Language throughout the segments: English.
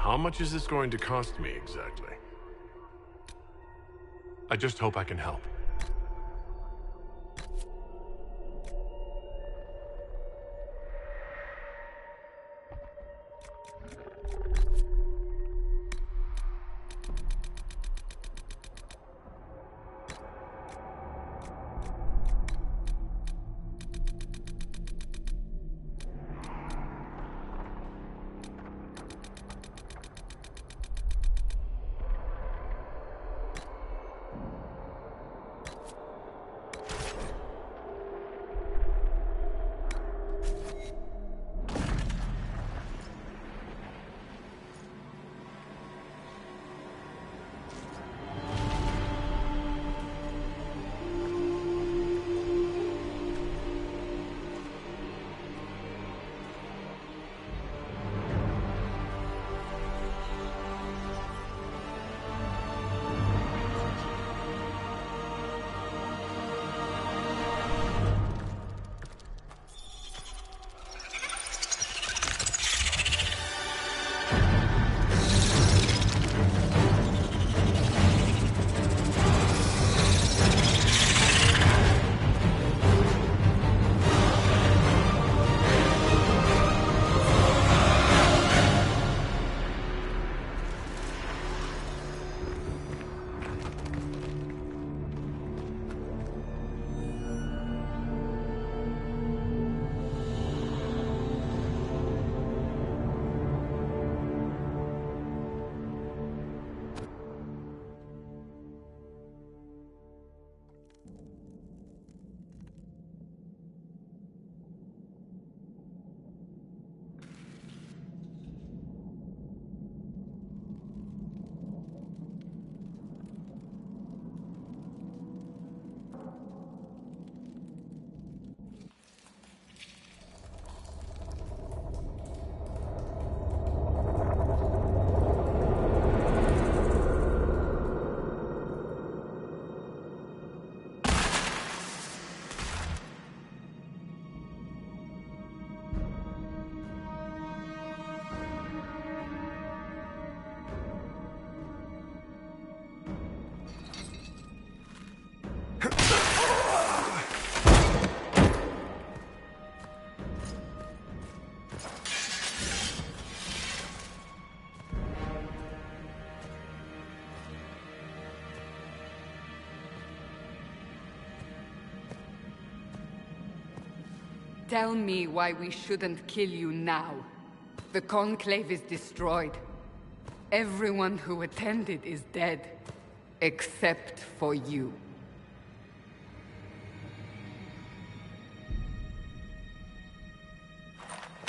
How much is this going to cost me exactly? I just hope I can help. Tell me why we shouldn't kill you now. The Conclave is destroyed. Everyone who attended is dead. Except for you.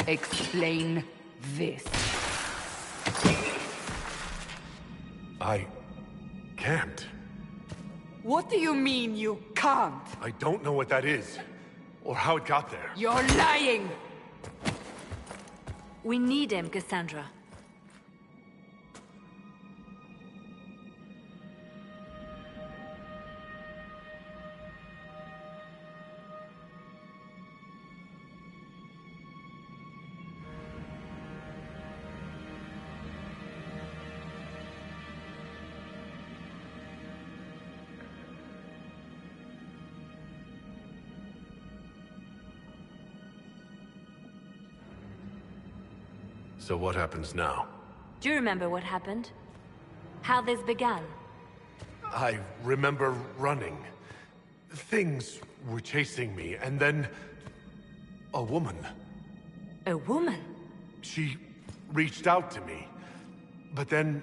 Explain this. I can't. What do you mean you can't? I don't know what that is, or how it got there. You're lying! We need him, Cassandra. So what happens now? Do you remember what happened? How this began? I remember running. Things were chasing me, and then... a woman. A woman? She reached out to me, but then...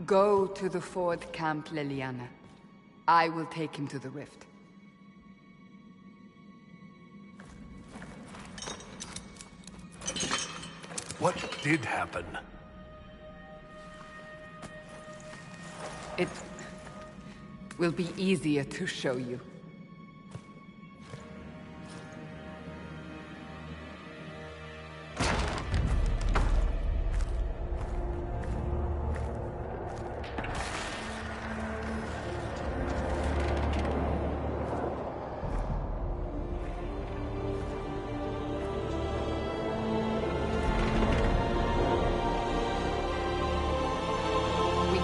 Go to the Ford camp, Leliana. I will take him to the rift. What did happen? It will be easier to show you.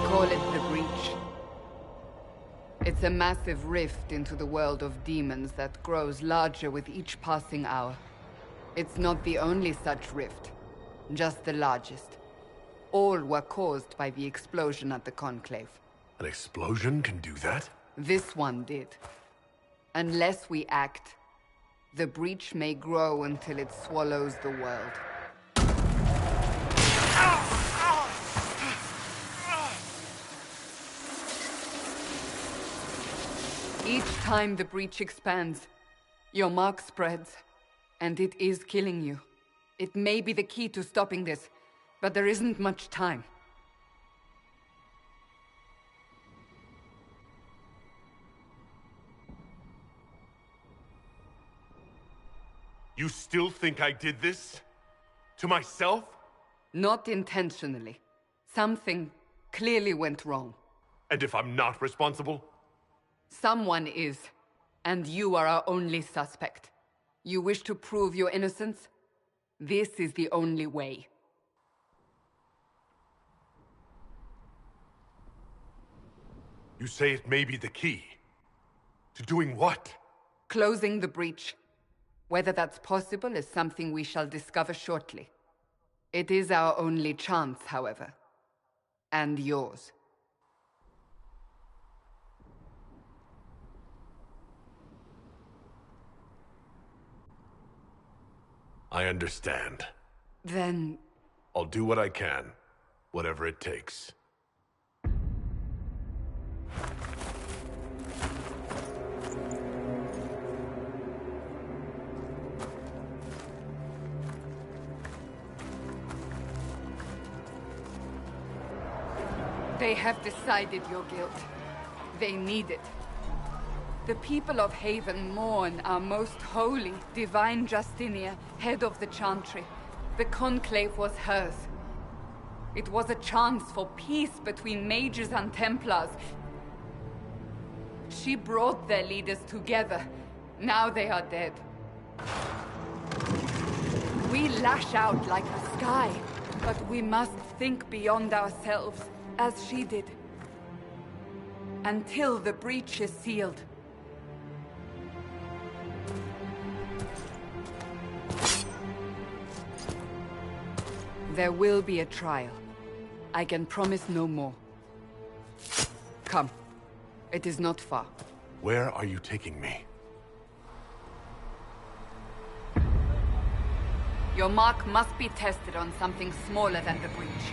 call it the Breach. It's a massive rift into the world of demons that grows larger with each passing hour. It's not the only such rift, just the largest. All were caused by the explosion at the Conclave. An explosion can do that? This one did. Unless we act, the Breach may grow until it swallows the world. Each time the Breach expands, your mark spreads, and it is killing you. It may be the key to stopping this, but there isn't much time. You still think I did this? To myself? Not intentionally. Something clearly went wrong. And if I'm not responsible? Someone is, and you are our only suspect. You wish to prove your innocence? This is the only way. You say it may be the key. To doing what? Closing the Breach. Whether that's possible is something we shall discover shortly. It is our only chance, however. And yours. I understand. Then... I'll do what I can. Whatever it takes. They have decided your guilt. They need it. The people of Haven mourn our most holy, divine Justinia, head of the Chantry. The Conclave was hers. It was a chance for peace between mages and Templars. She brought their leaders together. Now they are dead. We lash out like the sky, but we must think beyond ourselves, as she did. Until the Breach is sealed. There will be a trial. I can promise no more. Come. It is not far. Where are you taking me? Your mark must be tested on something smaller than the Breach.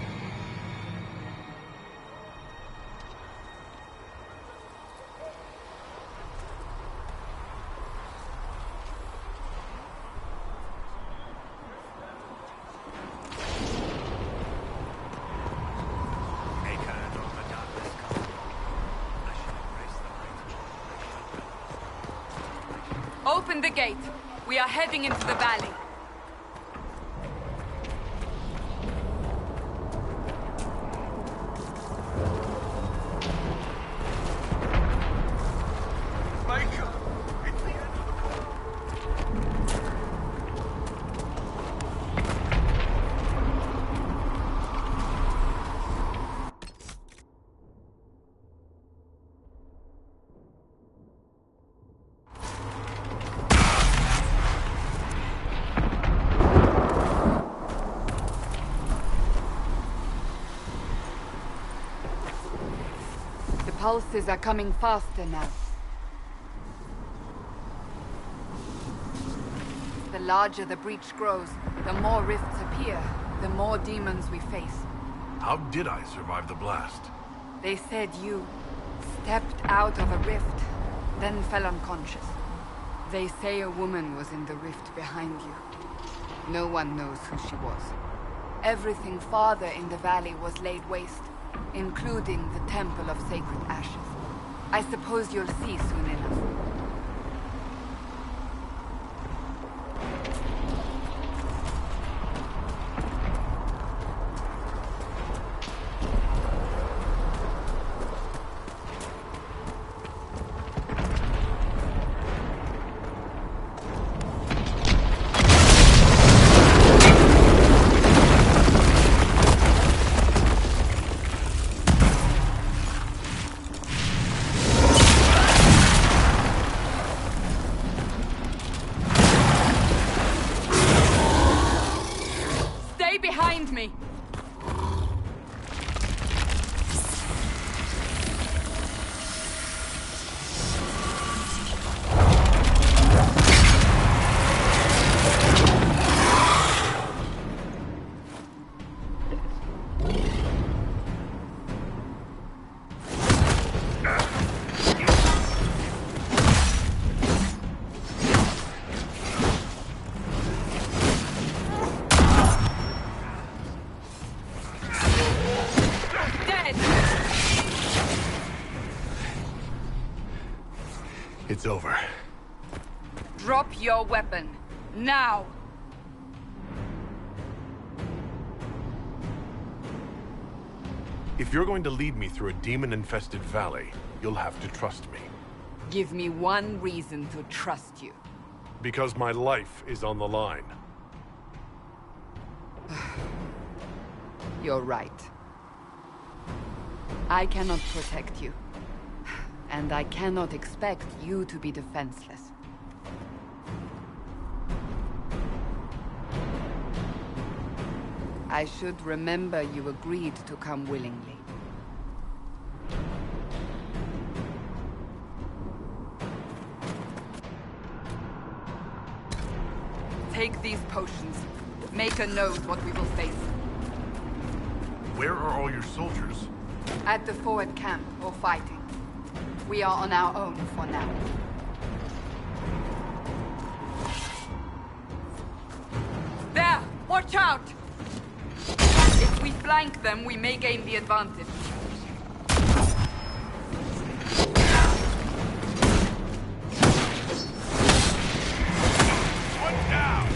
Open the gate. We are heading into the valley. Pulses are coming faster now. The larger the Breach grows, the more rifts appear, the more demons we face. How did I survive the blast? They said you stepped out of a rift, then fell unconscious. They say a woman was in the rift behind you. No one knows who she was. Everything farther in the valley was laid waste, including the Temple of Sacred Ashes. I suppose you'll see soon enough. It's over. Drop your weapon. Now! If you're going to lead me through a demon-infested valley, you'll have to trust me. Give me one reason to trust you. Because my life is on the line. You're right. I cannot protect you. And I cannot expect you to be defenseless. I should remember you agreed to come willingly. Take these potions. Make a note what we will face. Where are all your soldiers? At the forward camp, or fighting. We are on our own for now. There! Watch out! If we flank them, we may gain the advantage. One down!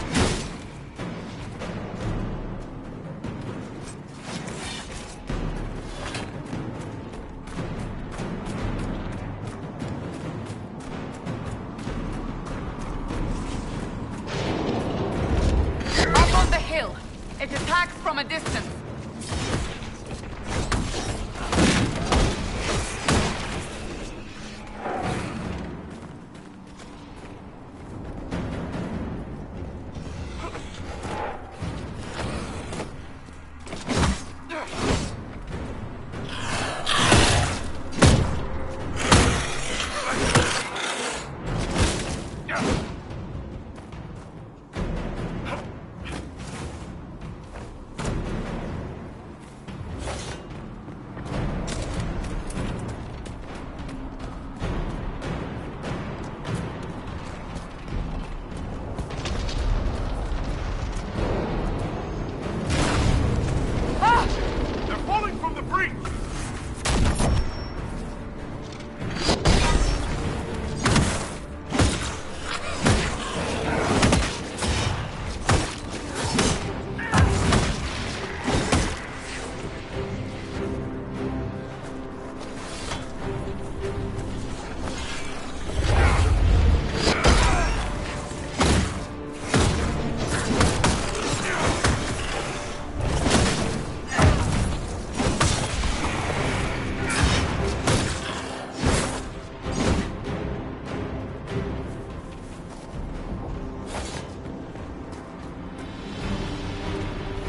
Up on the hill! It attacks from a distance.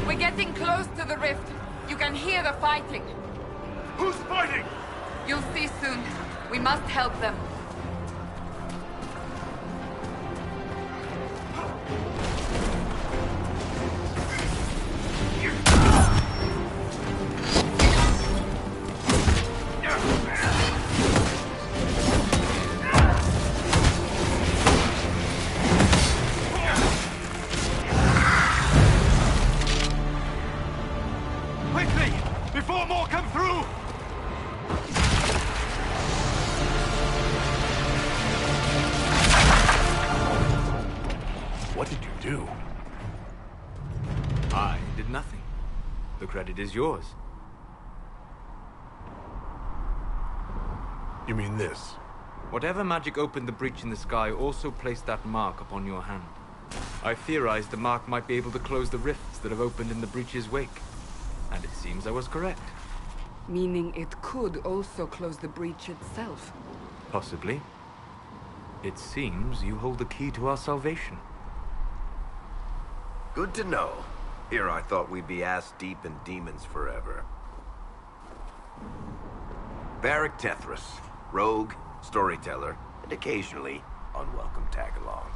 We're getting close to the rift. You can hear the fighting. Who's fighting? You'll see soon. We must help them. Quickly! Before more come through! What did you do? I did nothing. The credit is yours. You mean this? Whatever magic opened the breach in the sky also placed that mark upon your hand. I theorized the mark might be able to close the rifts that have opened in the breach's wake. And it seems I was correct. Meaning it could also close the breach itself. Possibly. It seems you hold the key to our salvation. Good to know. Here I thought we'd be ass-deep in demons forever. Varric Tethras, rogue, storyteller, and occasionally unwelcome tag-along.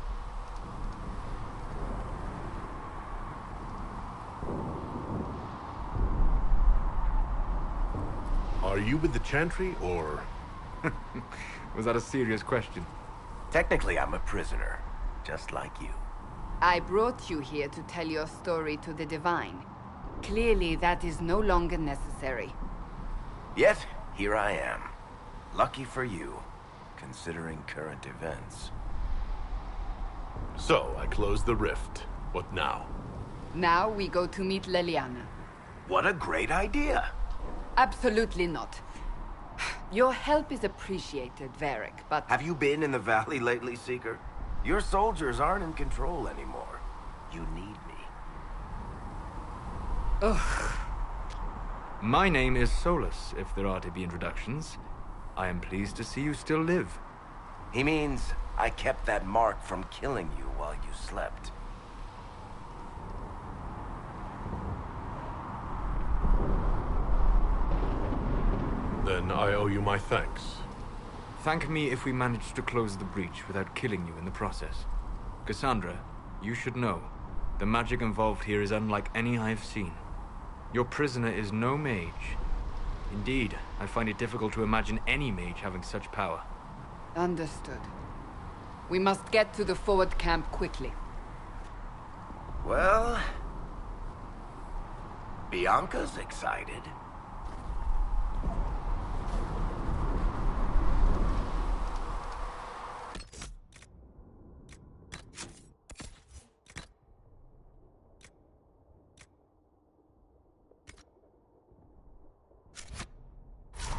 Are you with the Chantry, or...? Was that a serious question? Technically, I'm a prisoner, just like you. I brought you here to tell your story to the Divine. Clearly, that is no longer necessary. Yet, here I am. Lucky for you, considering current events. So, I closed the rift. What now? Now we go to meet Leliana. What a great idea! Absolutely not. Your help is appreciated, Varric, but... Have you been in the valley lately, Seeker? Your soldiers aren't in control anymore. You need me. Ugh. My name is Solus, if there are to be introductions. I am pleased to see you still live. He means I kept that mark from killing you while you slept. Then I owe you my thanks. Thank me if we manage to close the breach without killing you in the process. Cassandra, you should know, the magic involved here is unlike any I have seen. Your prisoner is no mage. Indeed, I find it difficult to imagine any mage having such power. Understood. We must get to the forward camp quickly. Well... Bianca's excited.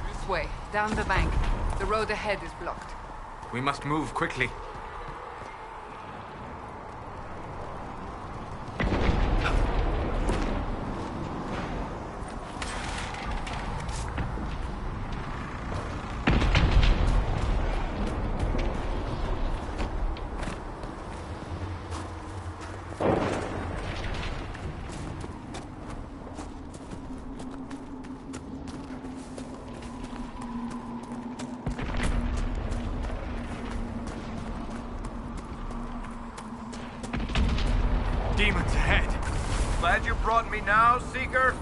This way, down the bank. The road ahead is blocked. We must move quickly. Demons ahead! Glad you brought me now, Seeker?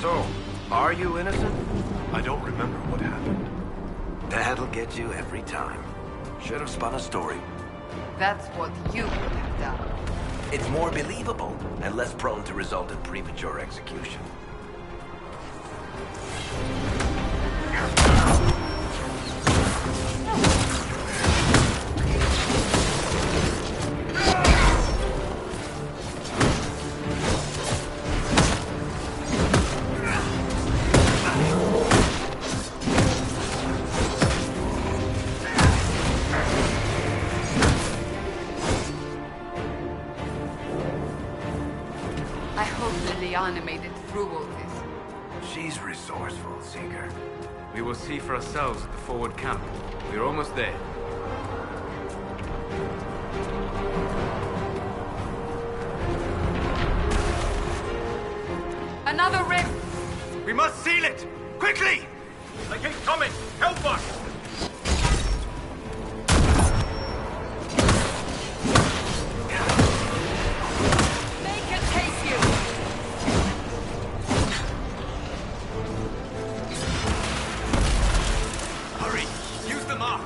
So, are you innocent? I don't remember what happened. That'll get you every time. Should have spun a story. That's what you would have done. It's more believable and less prone to result in premature execution. I hope Liliana made it through all this. She's resourceful, Seeker. We will see for ourselves at the forward camp. We're almost there. Another rift! We must seal it! Quickly! They keep coming! Help us! Make it take you! Hurry! Use the mark!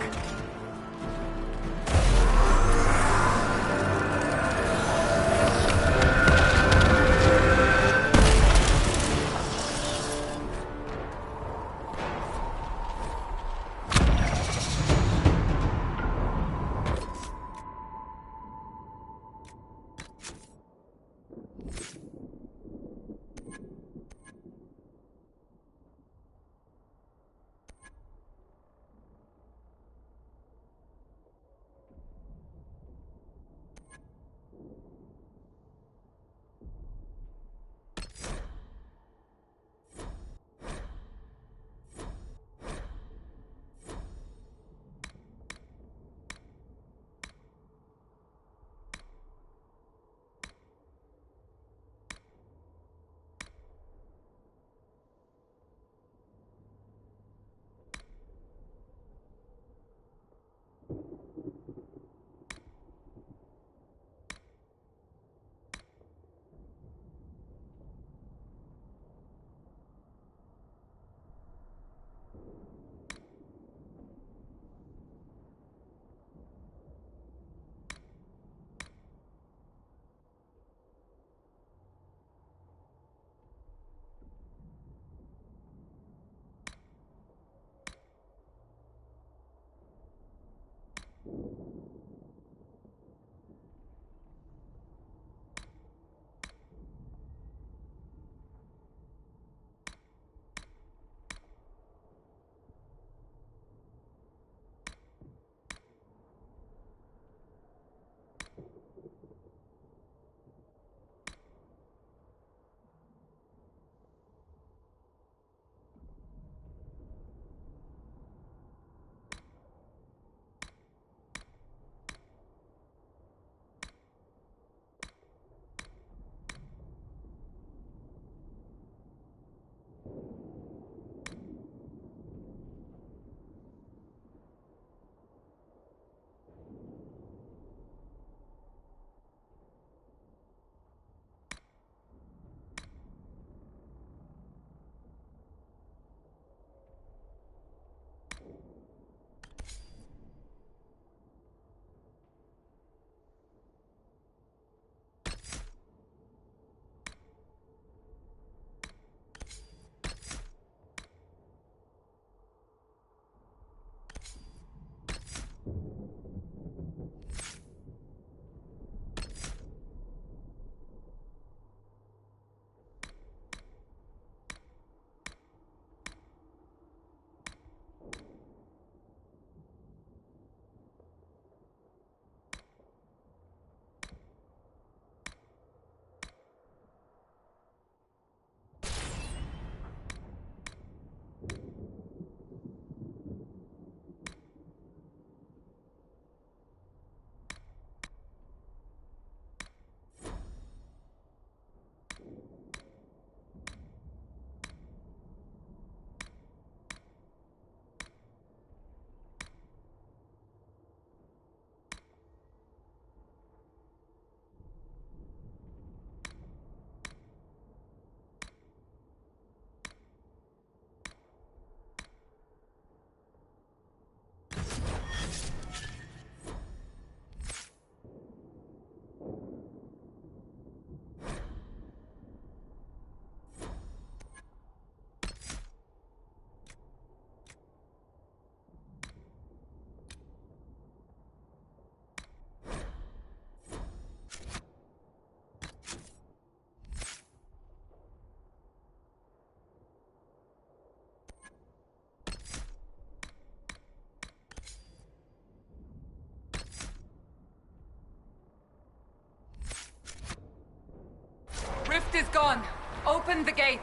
on! Open the gate!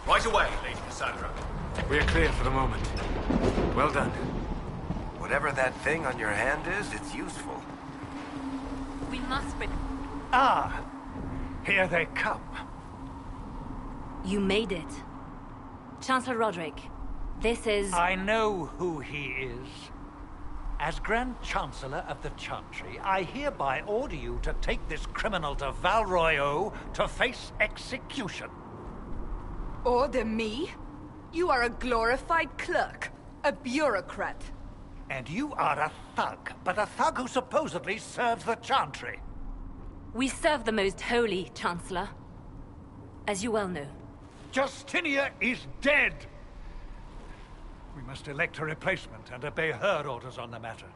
Right away, Lady Cassandra. We're clear for the moment. Well done. Whatever that thing on your hand is, it's useful. We must be... Ah, here they come. You made it. Chancellor Roderick, this is... I know who he is. As Grand Chancellor of the Chantry, I hereby order you to take this criminal to Val Royeaux to face execution. Order me? You are a glorified clerk, a bureaucrat. And you are a thug, but a thug who supposedly serves the Chantry. We serve the most holy, Chancellor. As you well know. Justinia is dead! We must elect a replacement and obey her orders on the matter.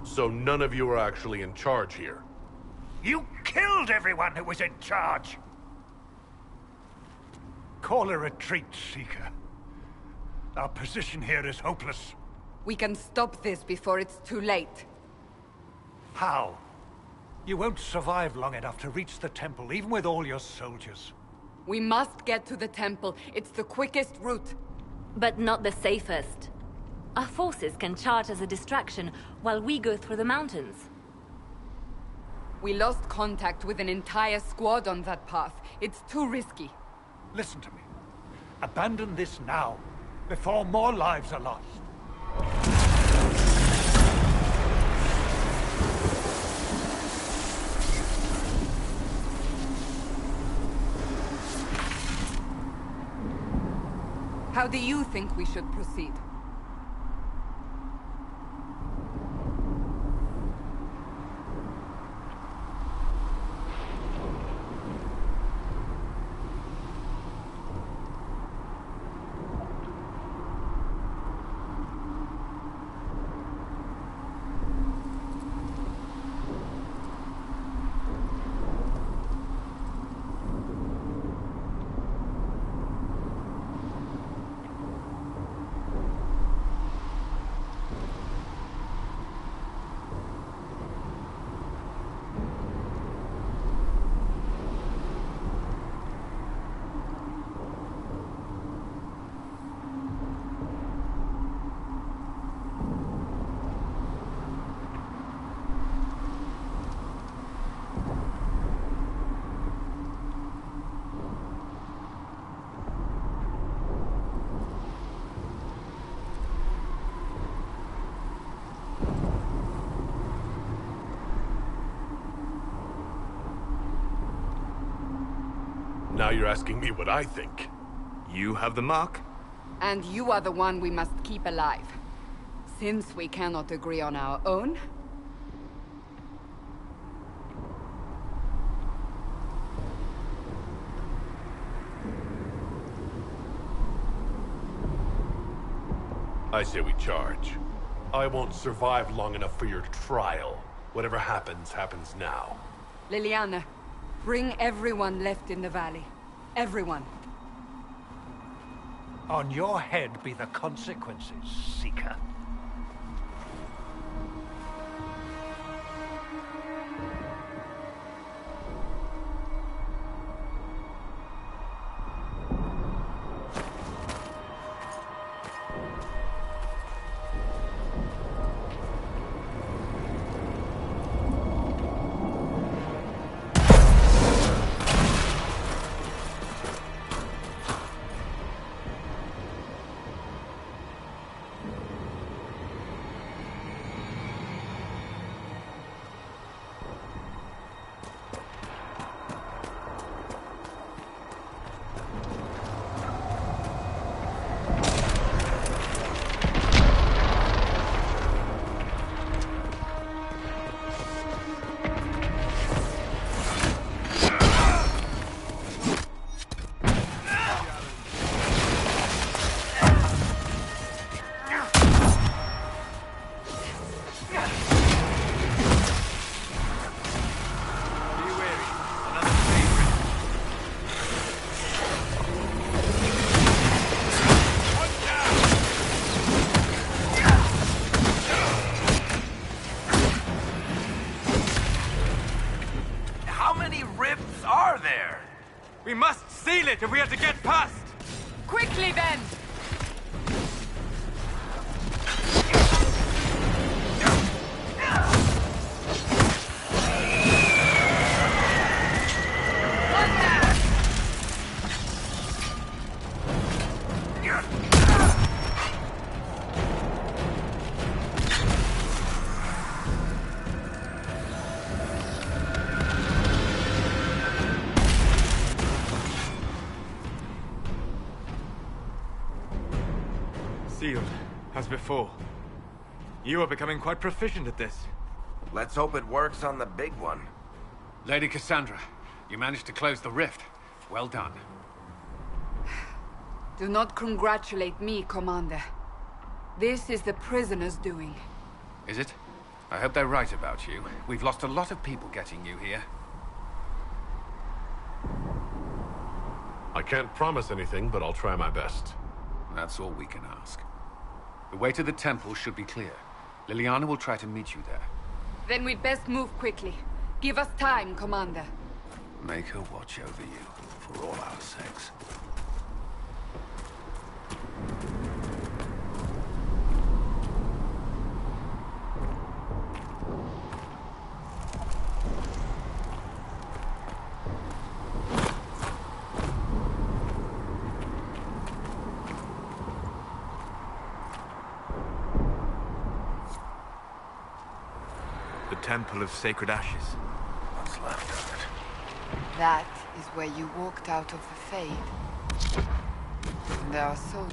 So none of you are actually in charge here. You killed everyone who was in charge! Call a retreat, Seeker. Our position here is hopeless. We can stop this before it's too late. How? You won't survive long enough to reach the temple, even with all your soldiers. We must get to the temple. It's the quickest route. But not the safest. Our forces can charge as a distraction while we go through the mountains. We lost contact with an entire squad on that path. It's too risky. Listen to me. Abandon this now, before more lives are lost. How do you think we should proceed? Now you're asking me what I think. You have the mark? And you are the one we must keep alive. Since we cannot agree on our own... I say we charge. I won't survive long enough for your trial. Whatever happens, happens now. Liliana, bring everyone left in the valley. Everyone. On your head be the consequences, Seeker. if we had to get past! Quickly then! Sealed, as before. You are becoming quite proficient at this. Let's hope it works on the big one. Lady Cassandra, you managed to close the rift. Well done. Do not congratulate me, Commander. This is the prisoner's doing. Is it? I hope they're right about you. We've lost a lot of people getting you here. I can't promise anything, but I'll try my best. That's all we can ask. The way to the temple should be clear. Liliana will try to meet you there. Then we'd best move quickly. Give us time, Commander. Make her watch over you, for all our sakes. Temple of Sacred Ashes. What's left of it? That is where you walked out of the Fade. There are so...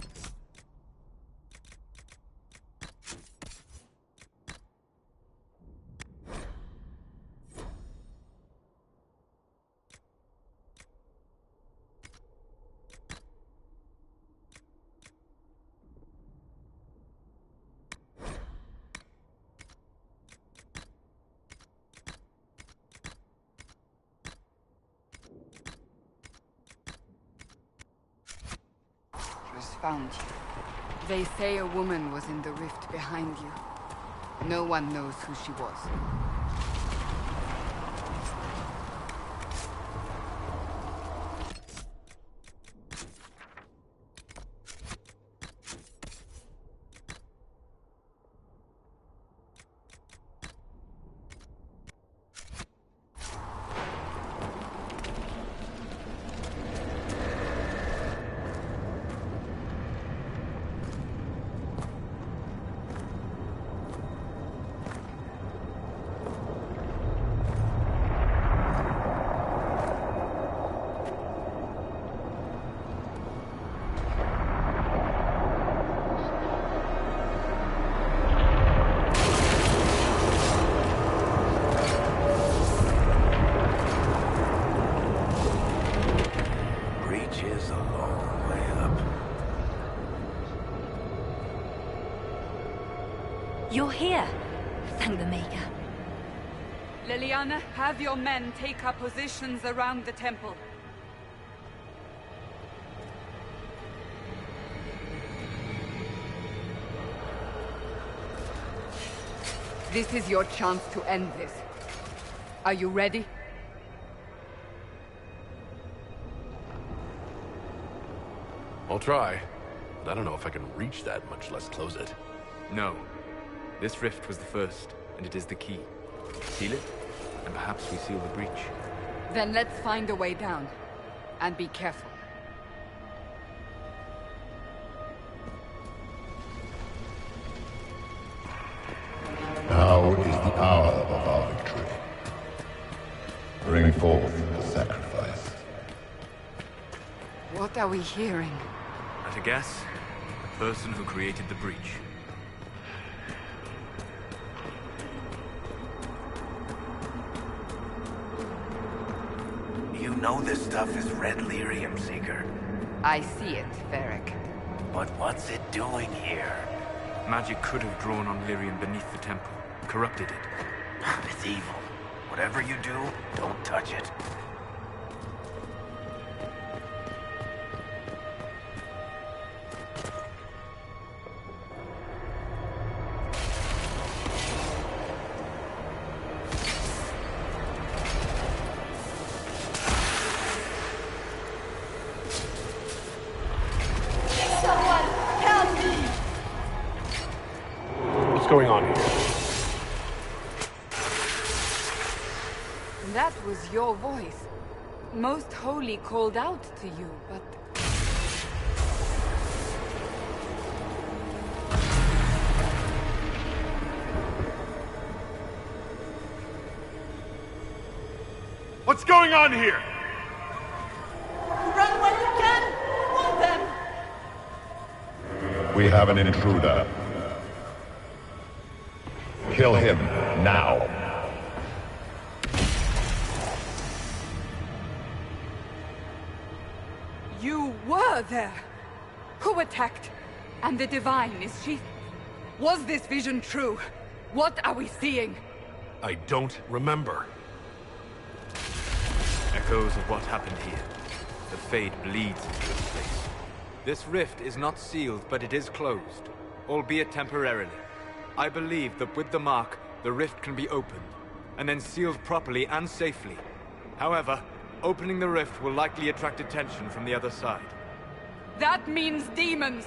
found you. They say a woman was in the rift behind you. No one knows who she was. You're here. Thank the Maker. Liliana, have your men take up positions around the temple. This is your chance to end this. Are you ready? I'll try, but I don't know if I can reach that, much less close it. No. This rift was the first, and it is the key. Seal it, and perhaps we seal the breach. Then let's find a way down. And be careful. Now is the hour of our victory. Bring forth the sacrifice. What are we hearing? At a guess, the person who created the breach. You know this stuff is red lyrium, Seeker. I see it, Varric. But what's it doing here? Magic could have drawn on lyrium beneath the temple, corrupted it. It's evil. Whatever you do, don't touch it. going on here? That was your voice. Most Holy called out to you, but... What's going on here? Run when you can! Want them! We have an intruder. Kill him, now. You were there! Who attacked? And the Divine, is she... Was this vision true? What are we seeing? I don't remember. Echoes of what happened here. The Fade bleeds into this place. This rift is not sealed, but it is closed, albeit temporarily. I believe that with the mark, the rift can be opened, and then sealed properly and safely. However, opening the rift will likely attract attention from the other side. That means demons!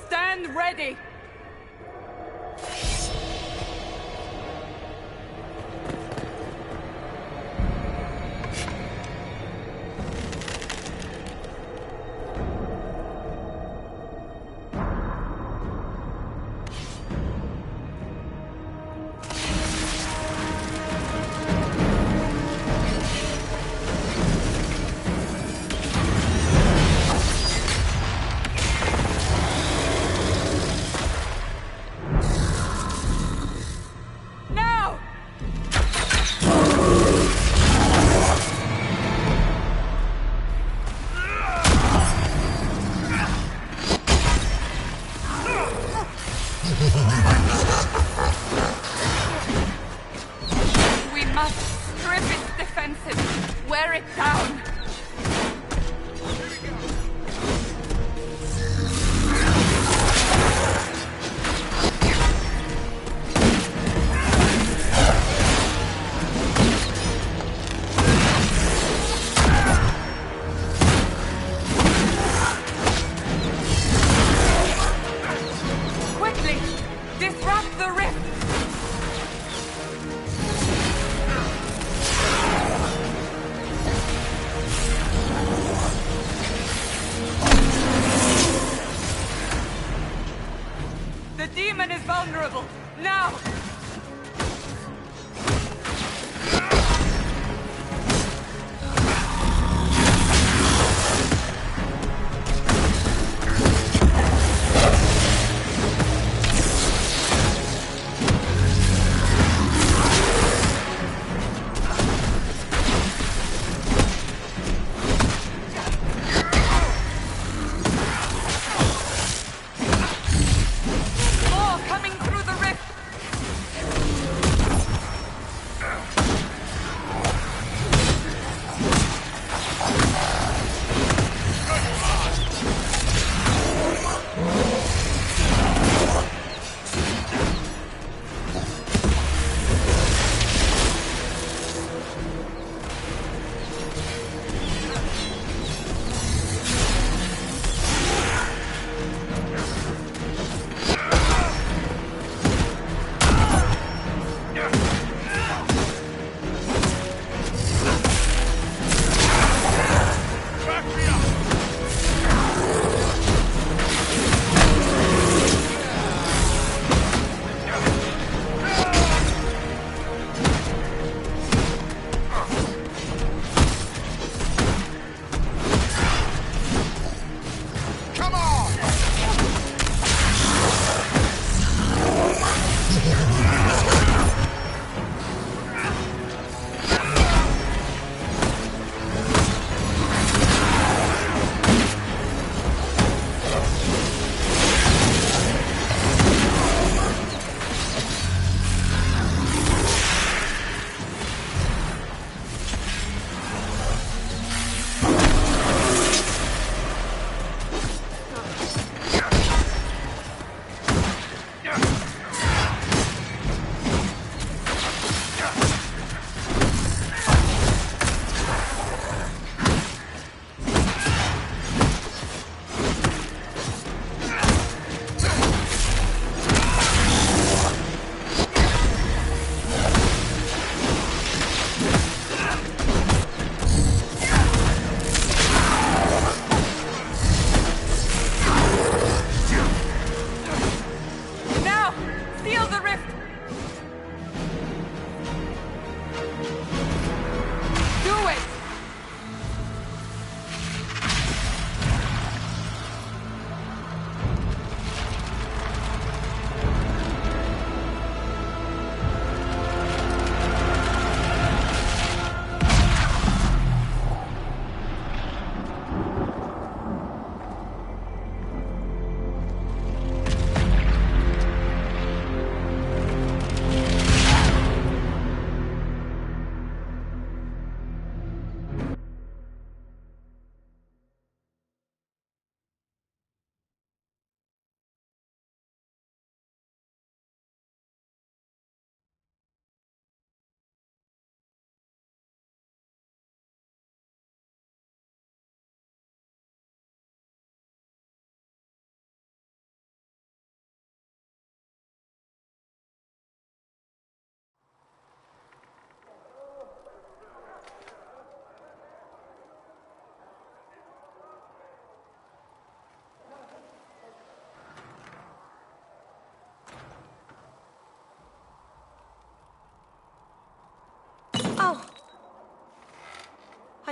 Stand ready! Vulnerable! Now!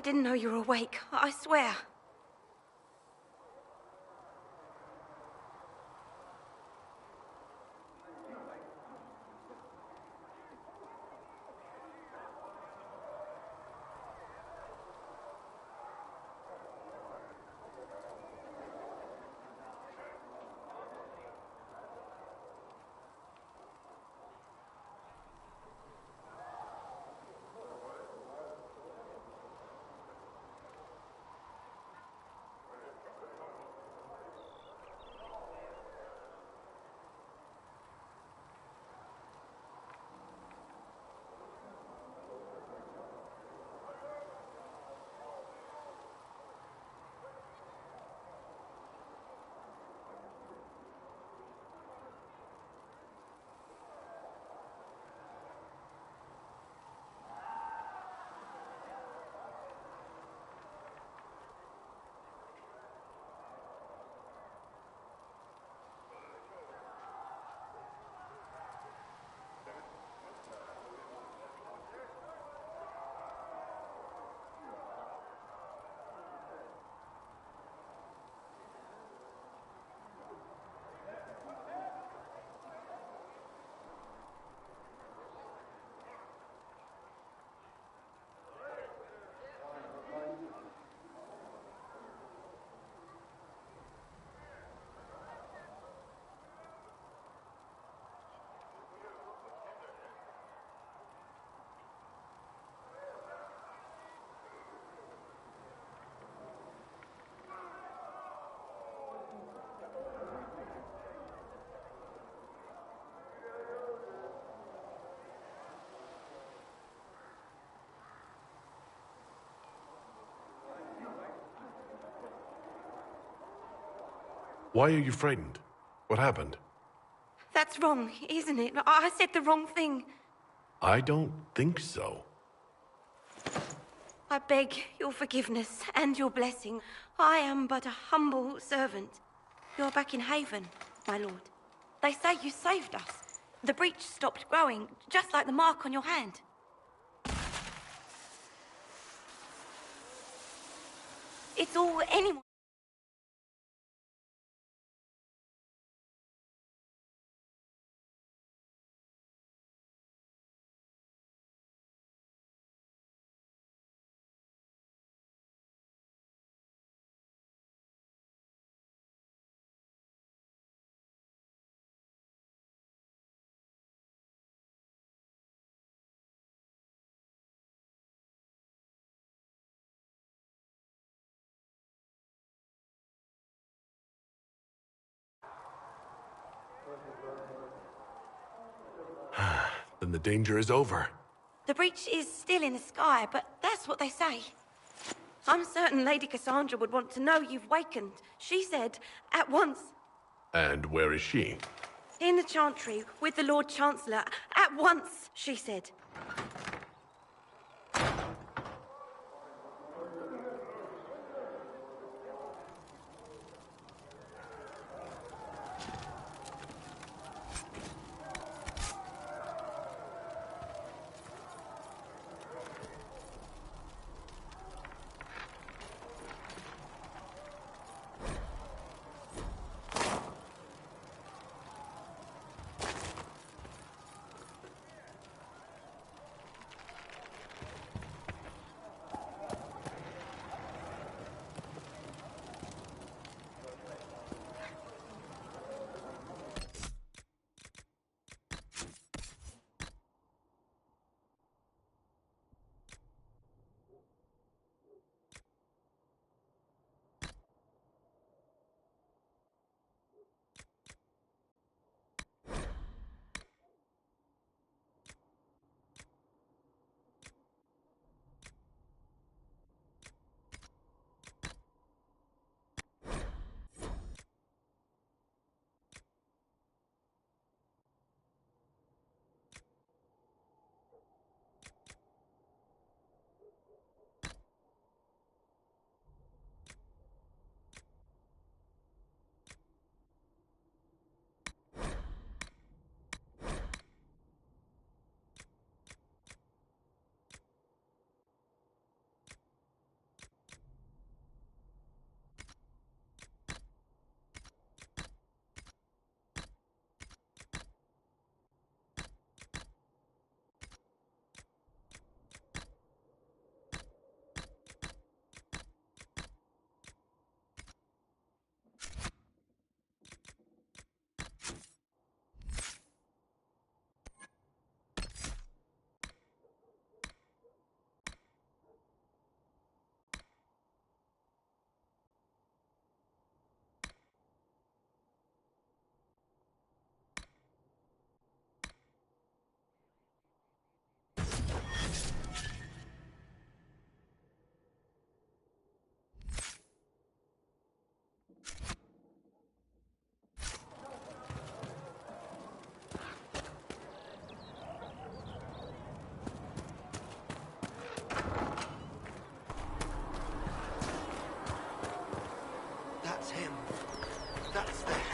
didn't know you were awake, I swear. Why are you frightened? What happened? That's wrong, isn't it? I said the wrong thing. I don't think so. I beg your forgiveness and your blessing. I am but a humble servant. You're back in Haven, my lord. They say you saved us. The breach stopped growing, just like the mark on your hand. It's all anyone... Then the danger is over. The breach is still in the sky, but that's what they say. I'm certain Lady Cassandra would want to know you've wakened. She said, at once. And where is she? In the Chantry, with the Lord Chancellor. At once, she said.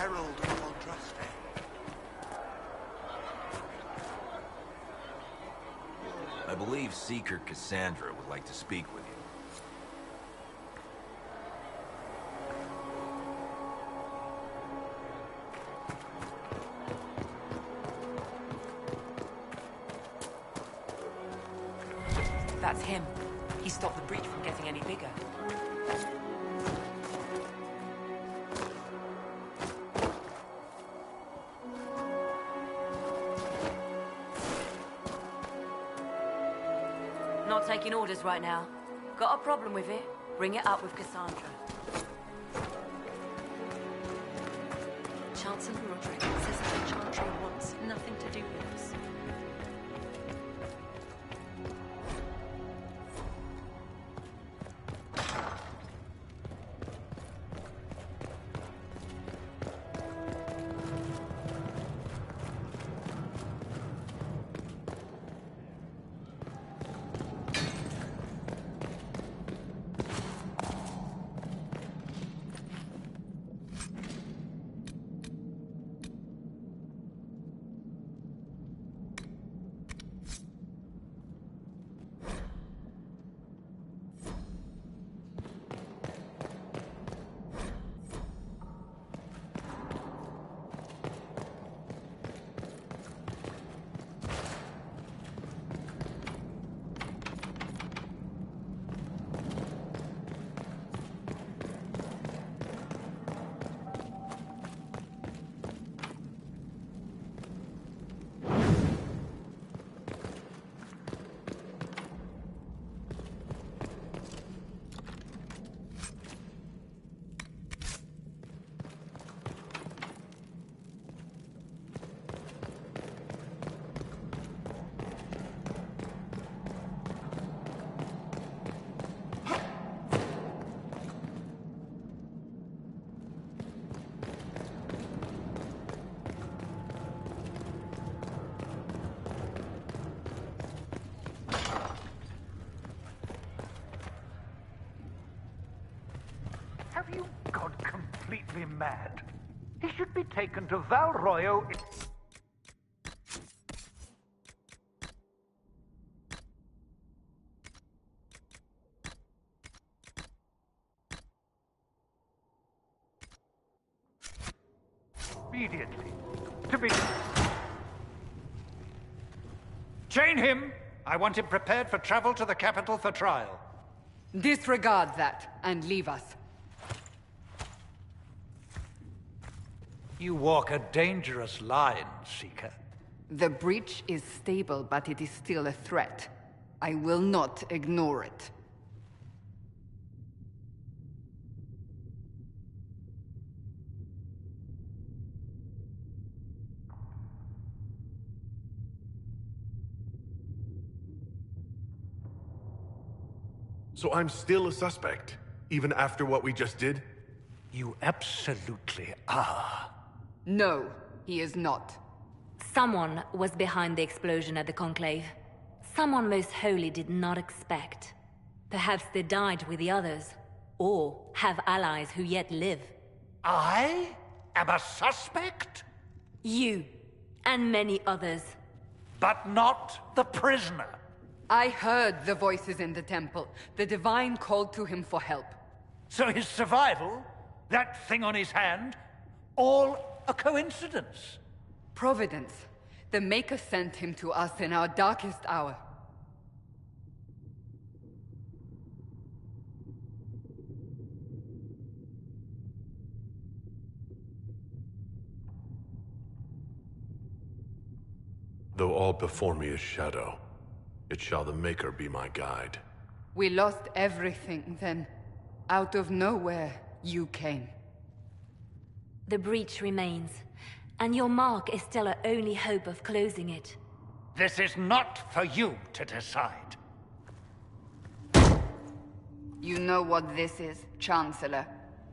herald of Andraste. I believe Seeker Cassandra would like to speak with you. That's him. He stopped the breach from getting any bigger. Not taking orders right now. Got a problem with it? Bring it up with Cassandra. Chancellor Roderick says that the Chantry wants nothing to do with us. Have you gone completely mad? He should be taken to Val Royo. Immediately. To be... Chain him! I want him prepared for travel to the capital for trial. Disregard that, and leave us. You walk a dangerous line, Seeker. The breach is stable, but it is still a threat. I will not ignore it. So I'm still a suspect, even after what we just did? You absolutely are. No, he is not. Someone was behind the explosion at the Conclave. Someone most holy did not expect. Perhaps they died with the others, or have allies who yet live. I am a suspect? You, and many others. But not the prisoner. I heard the voices in the temple. The Divine called to him for help. So his survival, that thing on his hand, all a coincidence? Providence. The Maker sent him to us in our darkest hour. Though all before me is shadow, yet shall the Maker be my guide. We lost everything then. Out of nowhere, you came. The breach remains, and your mark is still our only hope of closing it. This is not for you to decide. You know what this is, Chancellor.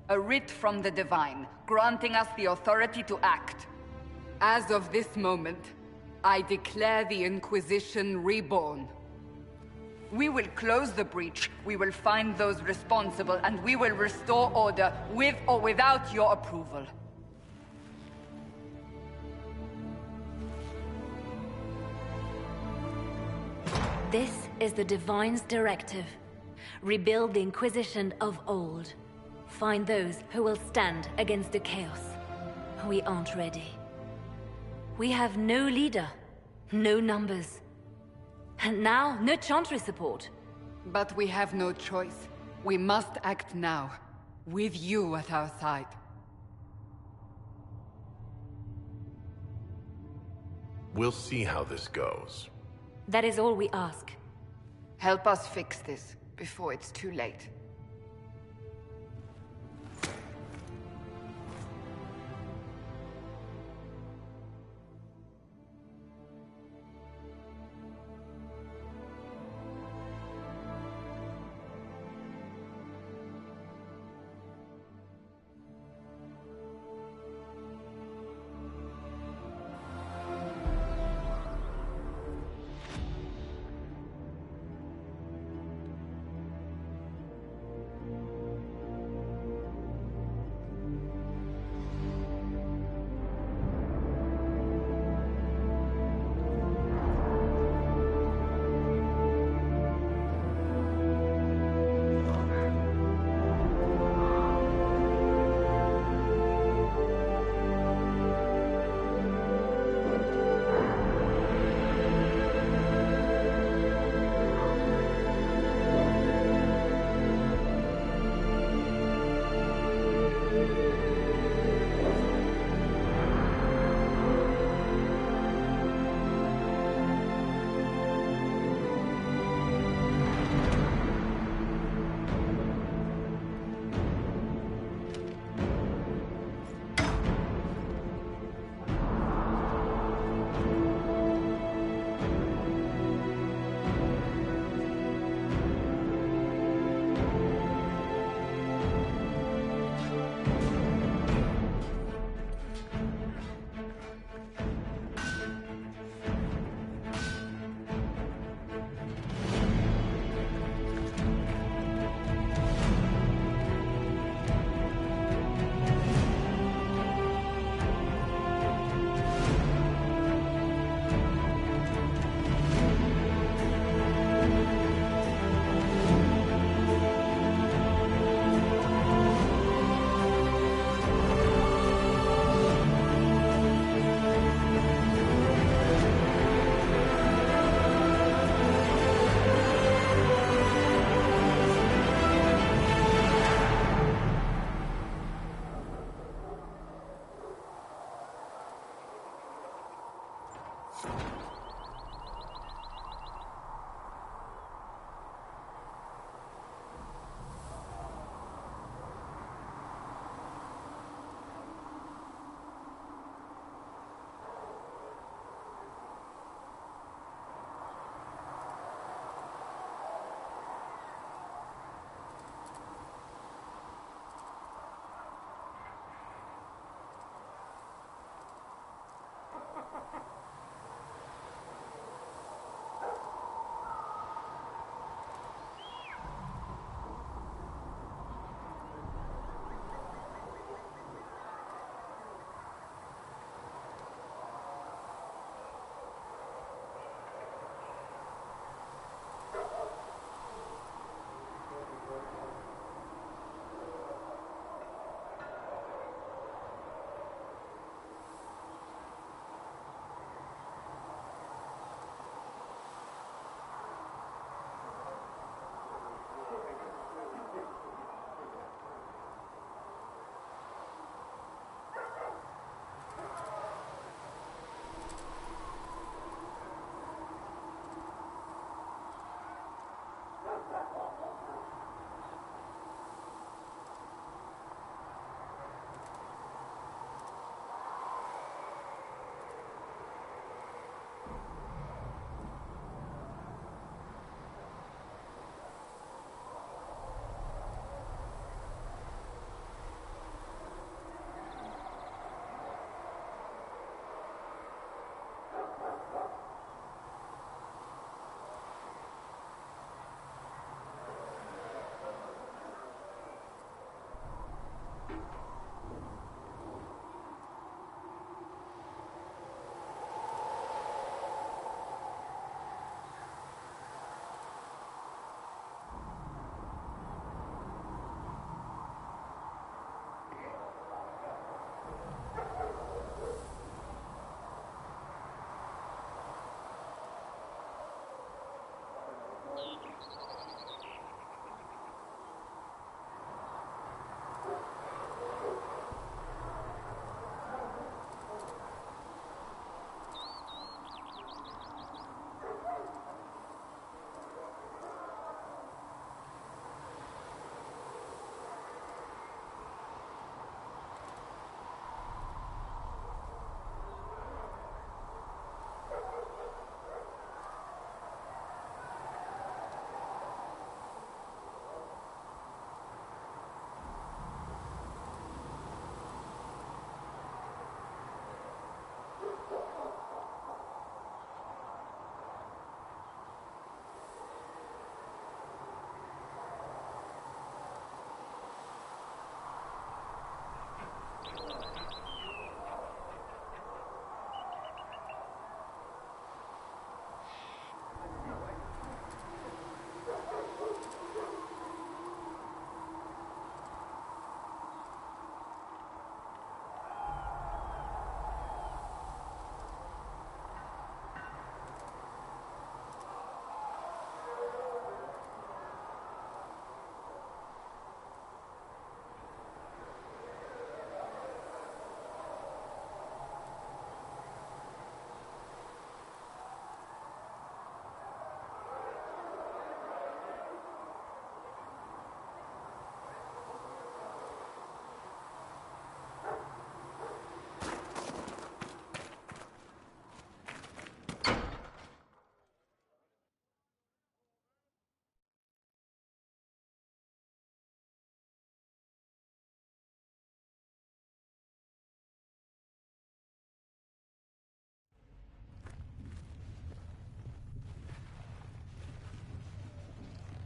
A writ from the Divine, granting us the authority to act. As of this moment, I declare the Inquisition reborn. We will close the breach, we will find those responsible, and we will restore order with or without your approval. This is the Divine's directive. Rebuild the Inquisition of old. Find those who will stand against the chaos. We aren't ready. We have no leader, no numbers. And now, no Chantry support. But we have no choice. We must act now, with you at our side. We'll see how this goes. That is all we ask. Help us fix this, before it's too late.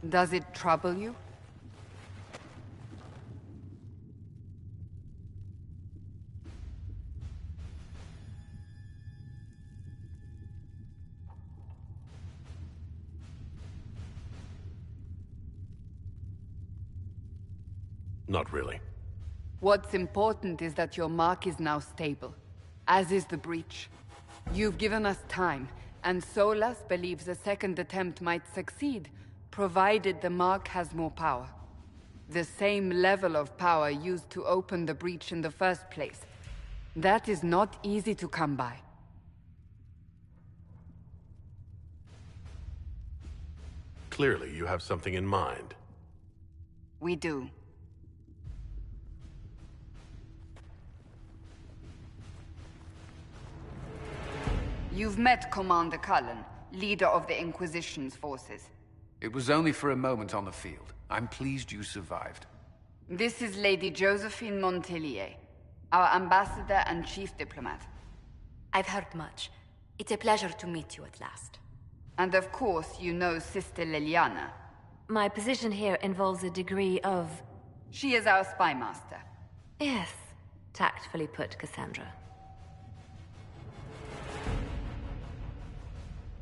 Does it trouble you? Not really. What's important is that your mark is now stable, as is the breach. You've given us time, and Solas believes a second attempt might succeed, provided the mark has more power. The same level of power used to open the breach in the first place. That is not easy to come by. Clearly, you have something in mind. We do. You've met Commander Cullen, leader of the Inquisition's forces. It was only for a moment on the field. I'm pleased you survived. This is Lady Josephine Montelier, our ambassador and chief diplomat. I've heard much. It's a pleasure to meet you at last. And of course, you know Sister Liliana. My position here involves a degree of... She is our spy master. Yes, tactfully put, Cassandra.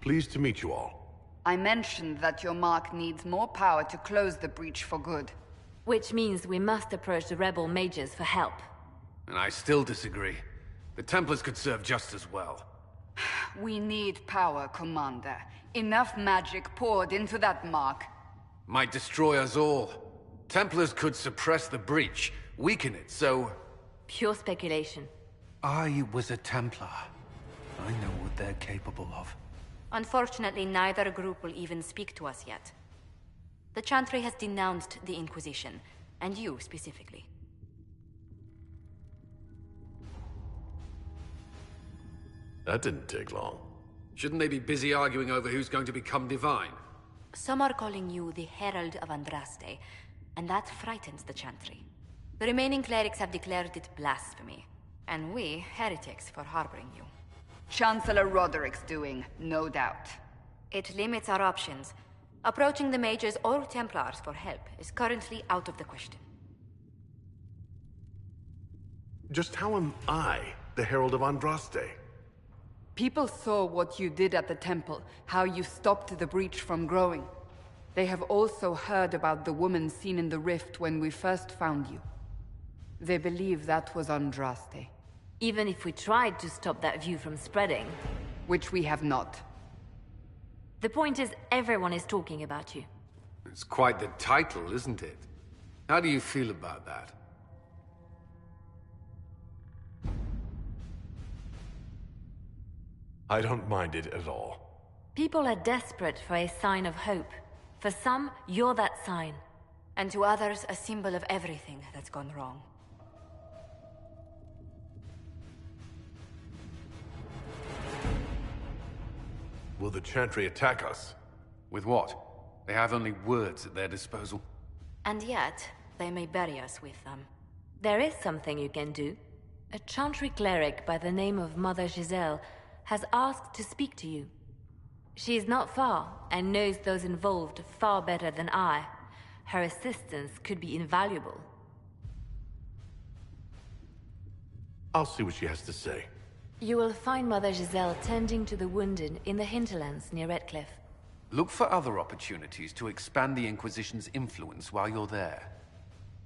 Pleased to meet you all. I mentioned that your mark needs more power to close the breach for good. Which means we must approach the rebel mages for help. And I still disagree. The Templars could serve just as well. We need power, Commander. Enough magic poured into that mark. Might destroy us all. Templars could suppress the breach, weaken it, so... Pure speculation. I was a Templar. I know what they're capable of. Unfortunately, neither group will even speak to us yet. The Chantry has denounced the Inquisition, and you specifically. That didn't take long. Shouldn't they be busy arguing over who's going to become divine? Some are calling you the Herald of Andraste, and that frightens the Chantry. The remaining clerics have declared it blasphemy, and we, heretics, for harboring you. Chancellor Roderick's doing, no doubt. It limits our options. Approaching the mages or Templars for help is currently out of the question. Just how am I the Herald of Andraste? People saw what you did at the temple, how you stopped the breach from growing. They have also heard about the woman seen in the rift when we first found you. They believe that was Andraste. Even if we tried to stop that view from spreading. Which we have not. The point is, everyone is talking about you. It's quite the title, isn't it? How do you feel about that? I don't mind it at all. People are desperate for a sign of hope. For some, you're that sign. And to others, a symbol of everything that's gone wrong. Will the Chantry attack us? With what? They have only words at their disposal. And yet, they may bury us with them. There is something you can do. A Chantry cleric by the name of Mother Giselle has asked to speak to you. She is not far, and knows those involved far better than I. Her assistance could be invaluable. I'll see what she has to say. You will find Mother Giselle tending to the wounded in the hinterlands near Redcliffe. Look for other opportunities to expand the Inquisition's influence while you're there.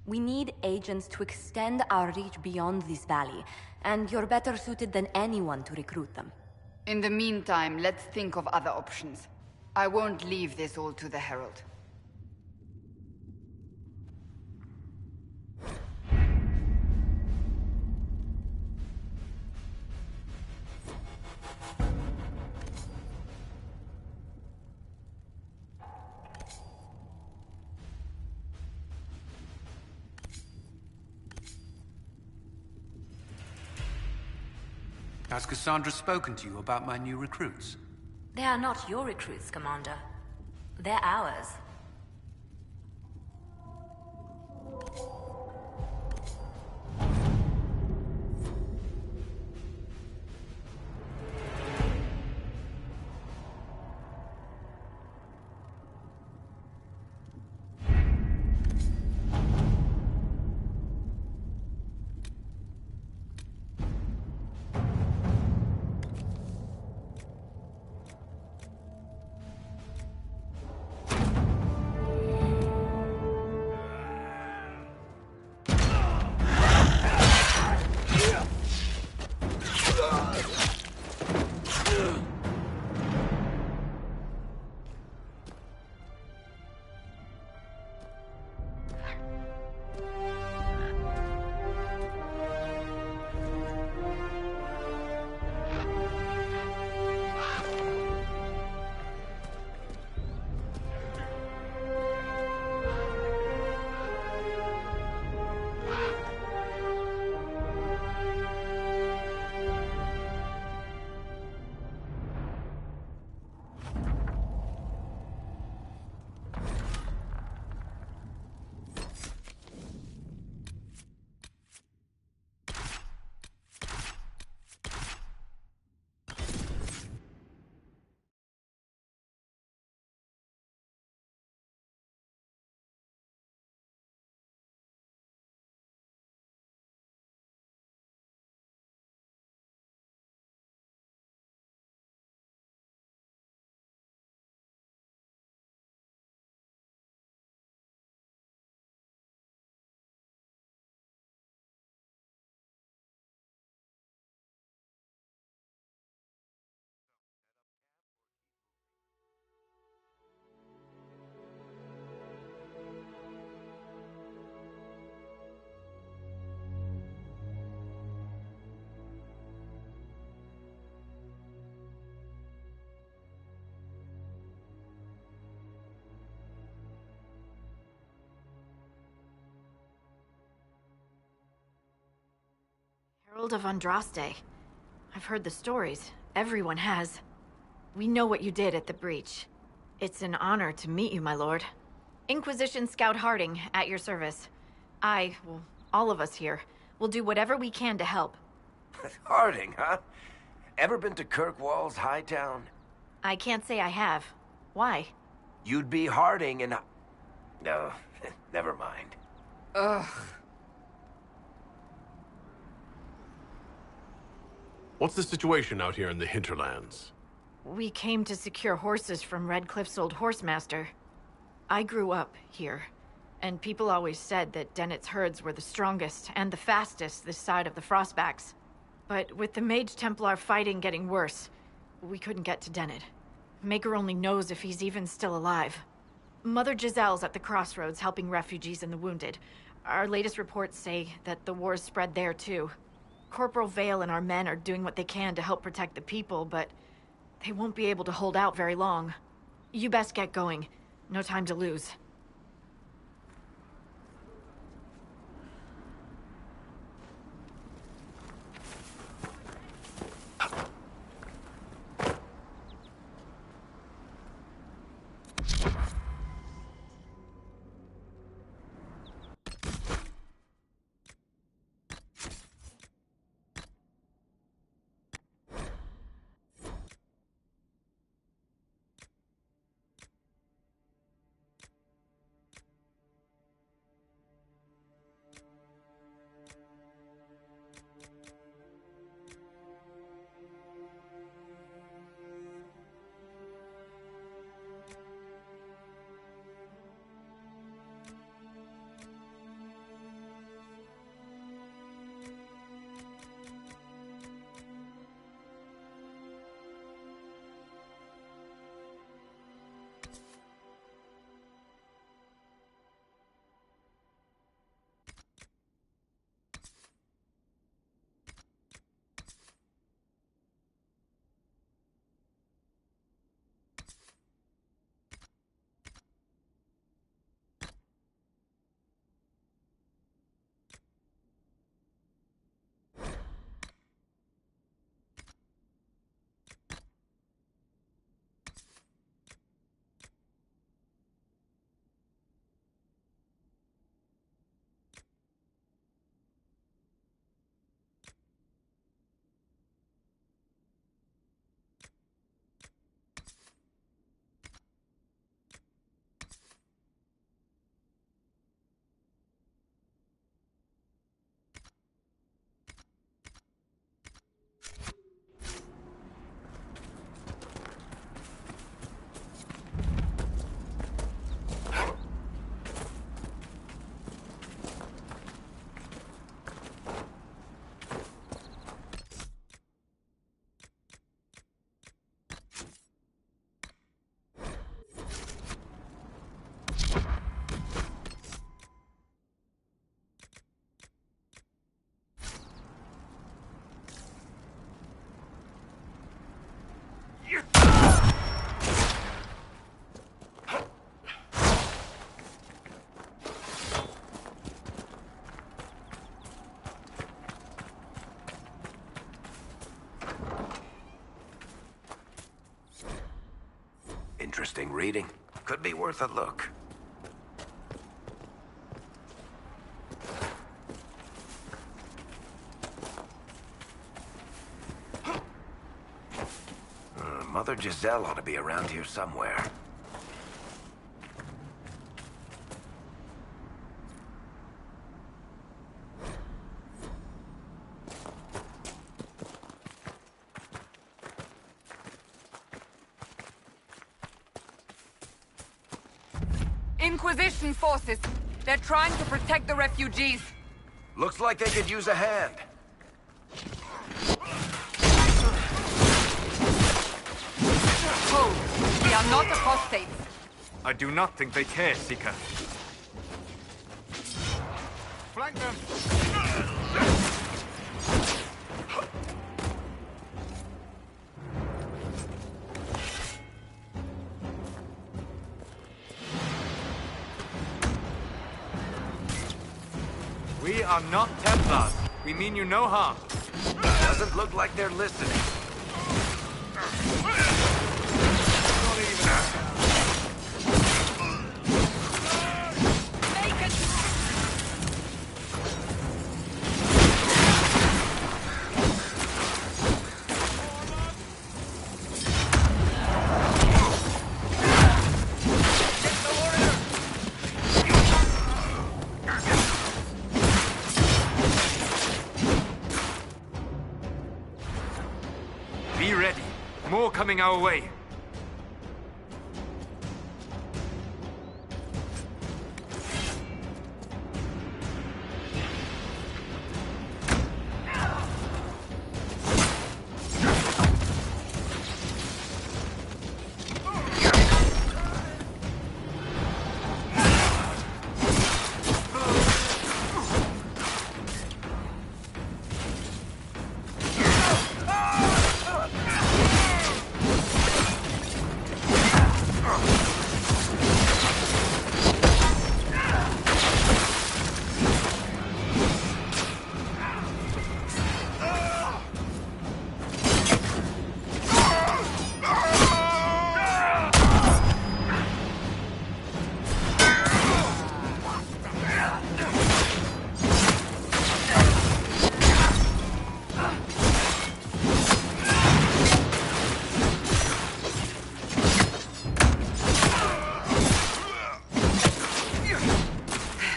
We need agents to extend our reach beyond this valley, and you're better suited than anyone to recruit them. In the meantime, let's think of other options. I won't leave this all to the Herald. Has Cassandra spoken to you about my new recruits? They are not your recruits, Commander. They're ours. Herald of Andraste. I've heard the stories. Everyone has. We know what you did at the breach. It's an honor to meet you, my lord. Inquisition Scout Harding, at your service. Well, all of us here, will do whatever we can to help. Harding, huh? Ever been to Kirkwall's Hightown? I can't say I have. Why? You'd be Harding and... No, never mind. Ugh. What's the situation out here in the hinterlands? We came to secure horses from Redcliffe's old horsemaster. I grew up here, and people always said that Dennett's herds were the strongest and the fastest this side of the Frostbacks. But with the Mage Templar fighting getting worse, we couldn't get to Dennett. Maker only knows if he's even still alive. Mother Giselle's at the crossroads helping refugees and the wounded. Our latest reports say that the war's spread there too. Corporal Vale and our men are doing what they can to help protect the people, but they won't be able to hold out very long. You best get going. No time to lose. Interesting reading. Could be worth a look. Mother Giselle ought to be around here somewhere. Inquisition forces. They're trying to protect the refugees. Looks like they could use a hand. Hold. We are not apostates. I do not think they care, Seeker. Flank them! We are not Templars. We mean you no harm. Doesn't look like they're listening. Be ready. More coming our way.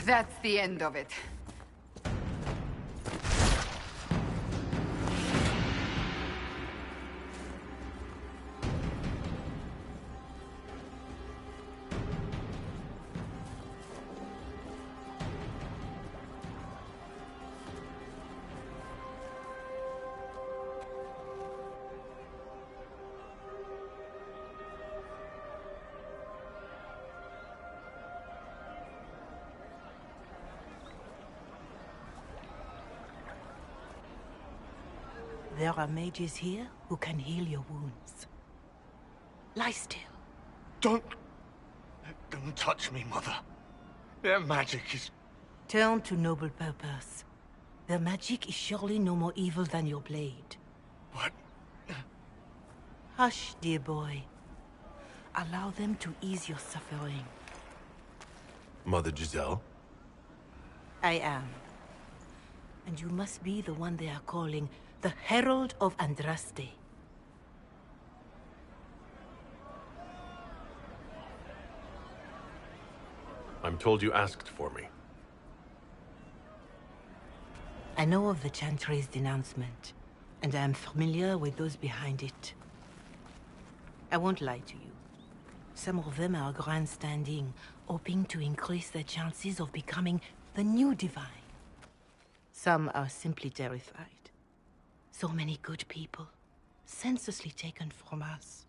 That's the end of it. There are mages here who can heal your wounds. Lie still. Don't touch me, Mother. Their magic is... Turn to noble purpose. Their magic is surely no more evil than your blade. What? Hush, dear boy. Allow them to ease your suffering. Mother Giselle? I am. And you must be the one they are calling the Herald of Andraste. I'm told you asked for me. I know of the Chantry's denouncement, and I am familiar with those behind it. I won't lie to you. Some of them are grandstanding, hoping to increase their chances of becoming the new divine. Some are simply terrified. So many good people, senselessly taken from us.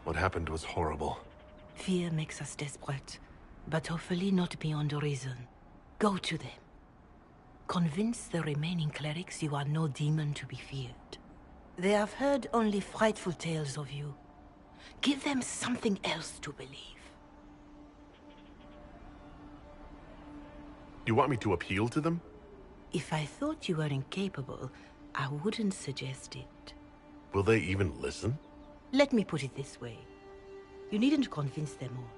What happened was horrible. Fear makes us desperate, but hopefully not beyond reason. Go to them. Convince the remaining clerics you are no demon to be feared. They have heard only frightful tales of you. Give them something else to believe. You want me to appeal to them? If I thought you were incapable, I wouldn't suggest it. Will they even listen? Let me put it this way. You needn't convince them all.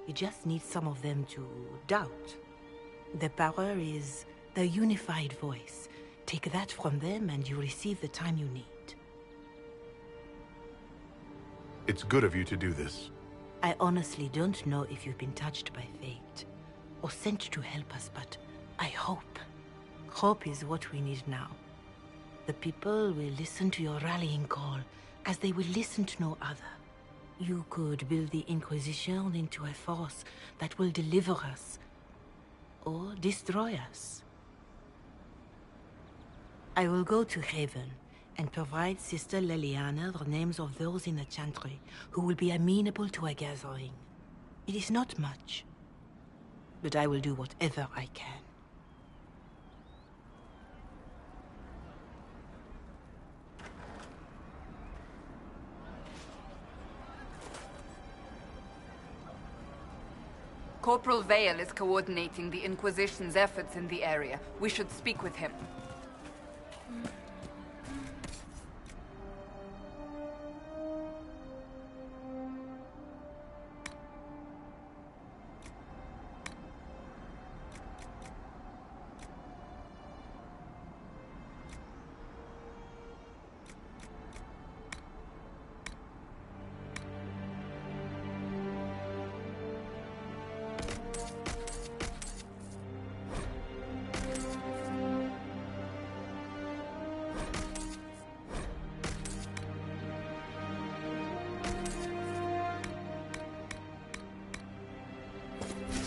You just need some of them to doubt. Their power is their unified voice. Take that from them and you receive the time you need. It's good of you to do this. I honestly don't know if you've been touched by fate or sent to help us, but I hope. Hope is what we need now. The people will listen to your rallying call as they will listen to no other. You could build the Inquisition into a force that will deliver us or destroy us. I will go to Haven and provide Sister Leliana the names of those in the Chantry who will be amenable to a gathering. It is not much, but I will do whatever I can. Corporal Vale is coordinating the Inquisition's efforts in the area. We should speak with him.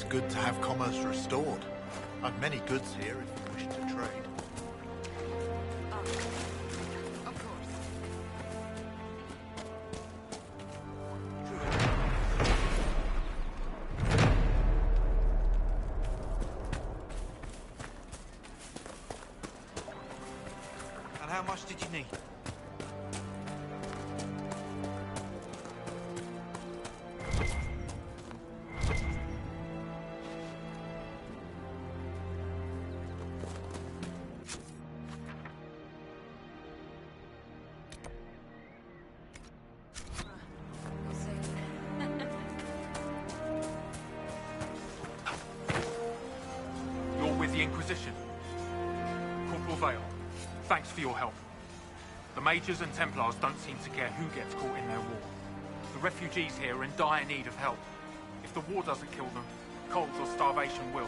Good to have commerce restored. I've many goods here if you wish to trade. Of course. And how much did you need? The Inquisition. Corporal Vale, thanks for your help. The Mages and Templars don't seem to care who gets caught in their war. The refugees here are in dire need of help. If the war doesn't kill them, cold or starvation will.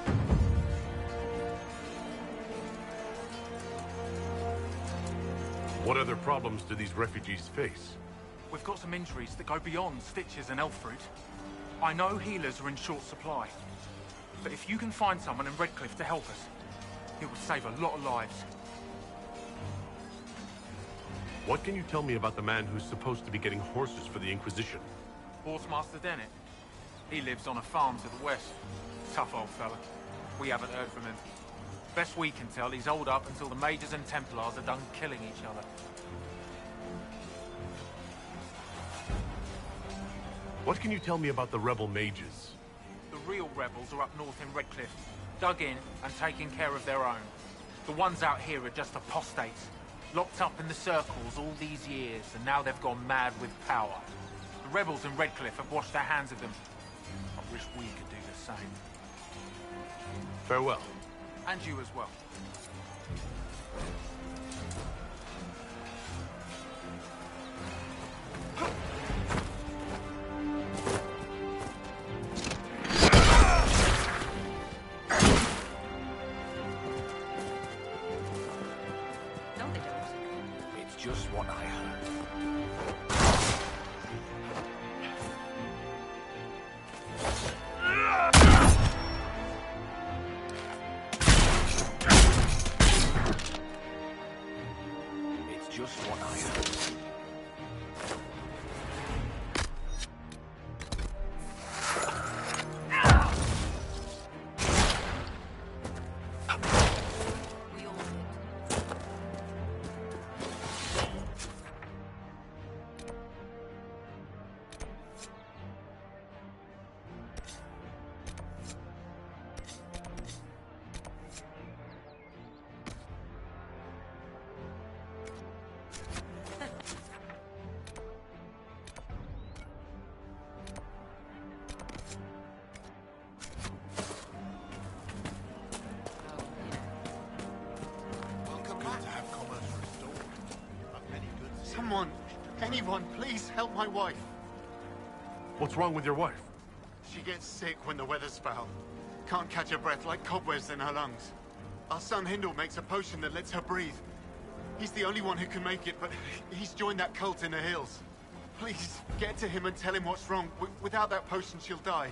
What other problems do these refugees face? We've got some injuries that go beyond stitches and elf fruit. I know healers are in short supply. But if you can find someone in Redcliffe to help us, it will save a lot of lives. What can you tell me about the man who's supposed to be getting horses for the Inquisition? Horsemaster Dennett. He lives on a farm to the west. Tough old fella. We haven't heard from him. Best we can tell, he's holed up until the Mages and Templars are done killing each other. What can you tell me about the rebel mages? The real rebels are up north in Redcliffe, dug in and taking care of their own. The ones out here are just apostates, locked up in the circles all these years, and now they've gone mad with power. The rebels in Redcliffe have washed their hands of them. I wish we could do the same. Farewell. And you as well. Just what I heard. It's just what I heard. Someone, anyone, please help my wife. What's wrong with your wife? She gets sick when the weather's foul. Can't catch her breath, like cobwebs in her lungs. Our son Hindle makes a potion that lets her breathe. He's the only one who can make it, but he's joined that cult in the hills. Please, get to him and tell him what's wrong. Without that potion, she'll die.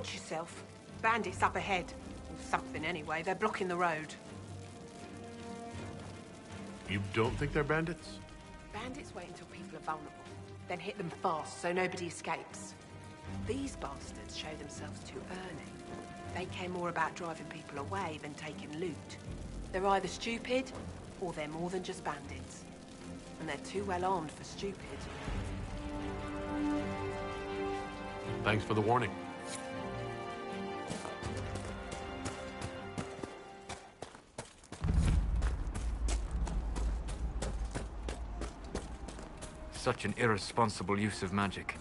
Watch yourself. Bandits up ahead. Or something anyway. They're blocking the road. You don't think they're bandits? Bandits wait until people are vulnerable. Then hit them fast so nobody escapes. These bastards show themselves too early. They care more about driving people away than taking loot. They're either stupid, or they're more than just bandits. And they're too well armed for stupid. Thanks for the warning. Such an irresponsible use of magic.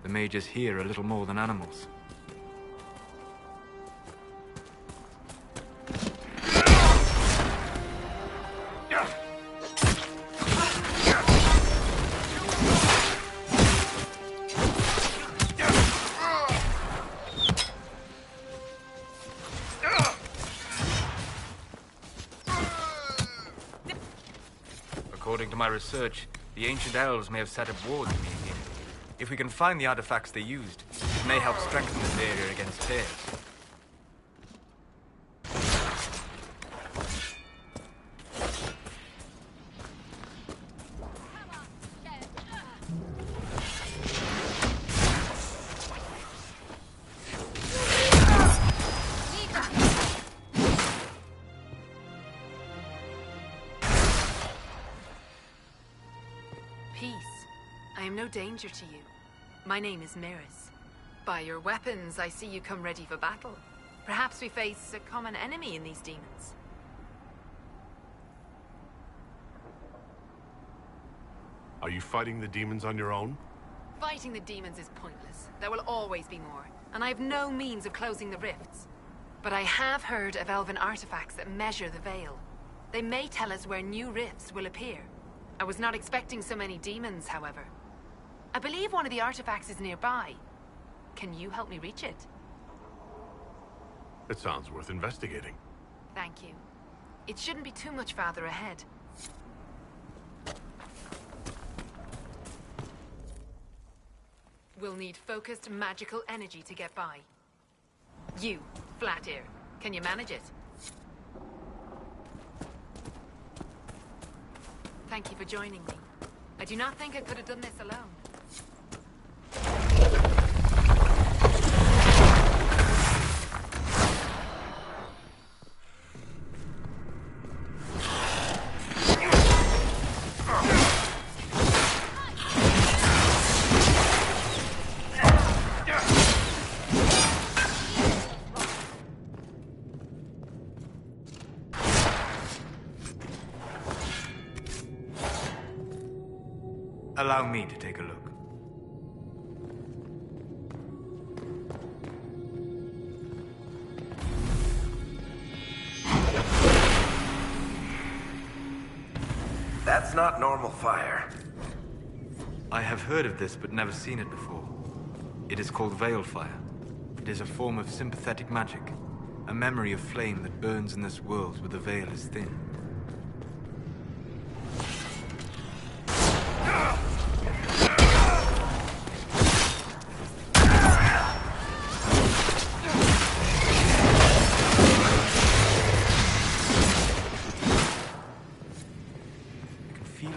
The mages here are little more than animals. According to my research, the ancient elves may have set up wards being here. If we can find the artifacts they used, it may help strengthen this area against tears. I am no danger to you. My name is Miris. By your weapons, I see you come ready for battle. Perhaps we face a common enemy in these demons. Are you fighting the demons on your own? Fighting the demons is pointless. There will always be more, and I have no means of closing the rifts. But I have heard of elven artifacts that measure the veil. They may tell us where new rifts will appear. I was not expecting so many demons, however. I believe one of the artifacts is nearby. Can you help me reach it? It sounds worth investigating. Thank you. It shouldn't be too much farther ahead. We'll need focused magical energy to get by. You, Flat Ear, can you manage it? Thank you for joining me. I do not think I could have done this alone. Allow me to take a look. That's not normal fire. I have heard of this, but never seen it before. It is called Veil Fire. It is a form of sympathetic magic, a memory of flame that burns in this world where the veil is thin.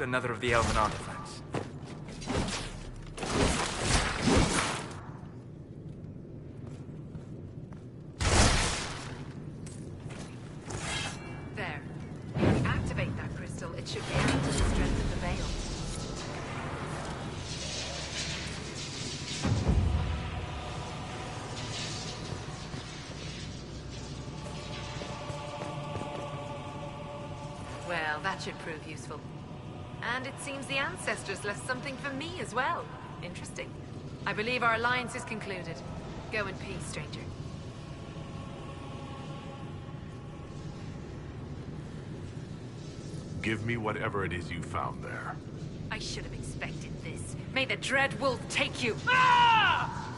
Another of the elven artifacts. There. If we activate that crystal, it should react to the strength of the veil. Well, that should prove useful. And it seems the ancestors left something for me as well. Interesting. I believe our alliance is concluded. Go in peace, stranger. Give me whatever it is you found there. I should have expected this. May the Dread Wolf take you! Ah!